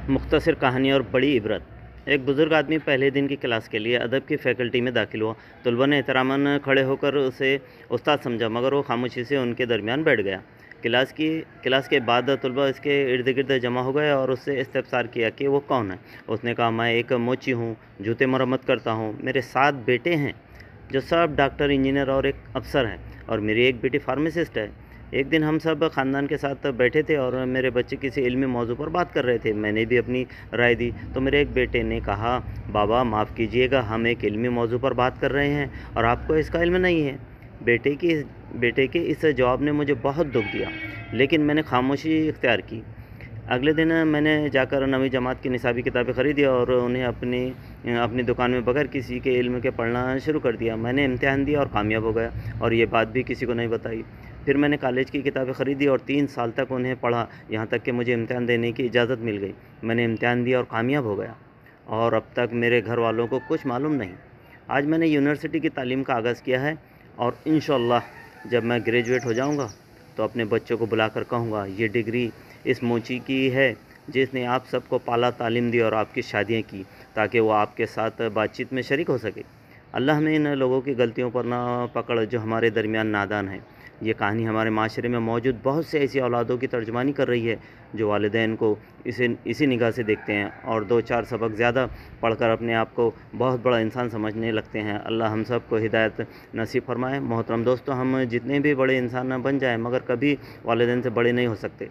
मुख्तसर कहानी और बड़ी इबरत। एक बुज़ुर्ग आदमी पहले दिन की क्लास के लिए अदब की फ़ैकल्टी में दाखिल हुआ। तलबा ने एहतरामन खड़े होकर उसे उस्ताद समझा, मगर वो खामोशी से उनके दरमियान बैठ गया। क्लास के बाद तलबा इसके इर्द गिर्द जमा हो गए और उससे इस्तफ़सार किया कि वो कौन है। उसने कहा, मैं एक मोची हूँ, जूते मरम्मत करता हूँ। मेरे 7 बेटे हैं जो सब डॉक्टर, इंजीनियर और एक अफ़सर हैं, और मेरी एक बेटी फार्मासिस्ट है। एक दिन हम सब ख़ानदान के साथ बैठे थे और मेरे बच्चे किसी इल्मी मौजू पर बात कर रहे थे। मैंने भी अपनी राय दी तो मेरे एक बेटे ने कहा, बाबा माफ़ कीजिएगा, हम एक इल्मी मौजू पर बात कर रहे हैं और आपको इसका इल्म नहीं है। बेटे के इस जवाब ने मुझे बहुत दुख दिया, लेकिन मैंने खामोशी इख्तियार की। अगले दिन मैंने जाकर नवीं जमात की निसाबी किताबें ख़रीदी और उन्हें अपनी दुकान में बगैर किसी के इल्म के पढ़ना शुरू कर दिया। मैंने इम्तिहान दिया और कामयाब हो गया, और ये बात भी किसी को नहीं बताई। फिर मैंने कॉलेज की किताबें ख़रीदी और 3 साल तक उन्हें पढ़ा, यहाँ तक कि मुझे इम्तिहान देने की इजाज़त मिल गई। मैंने इम्तिहान दिया और कामयाब हो गया, और अब तक मेरे घर वालों को कुछ मालूम नहीं। आज मैंने यूनिवर्सिटी की तालीम का आगाज़ किया है, और इंशाअल्लाह जब मैं ग्रेजुएट हो जाऊँगा तो अपने बच्चों को बुलाकर कहूँगा, ये डिग्री इस मोची की है जिसने आप सबको पाला, तालीम दी और आपकी शादियाँ की, ताकि वो आपके साथ बातचीत में शरीक हो सके। अल्लाह हमें इन लोगों की गलतियों पर ना पकड़ जो हमारे दरमियान नादान हैं। ये कहानी हमारे माशरे में मौजूद बहुत से ऐसी औलादों की तर्जुमानी कर रही है जो वालिदैन को इसी निगाह से देखते हैं और 2-4 सबक ज़्यादा पढ़कर अपने आप को बहुत बड़ा इंसान समझने लगते हैं। अल्लाह हम सब को हिदायत नसीब फरमाए। मोहतरम दोस्तों, हम जितने भी बड़े इंसान बन जाएं, मगर कभी वालिदैन से बड़े नहीं हो सकते।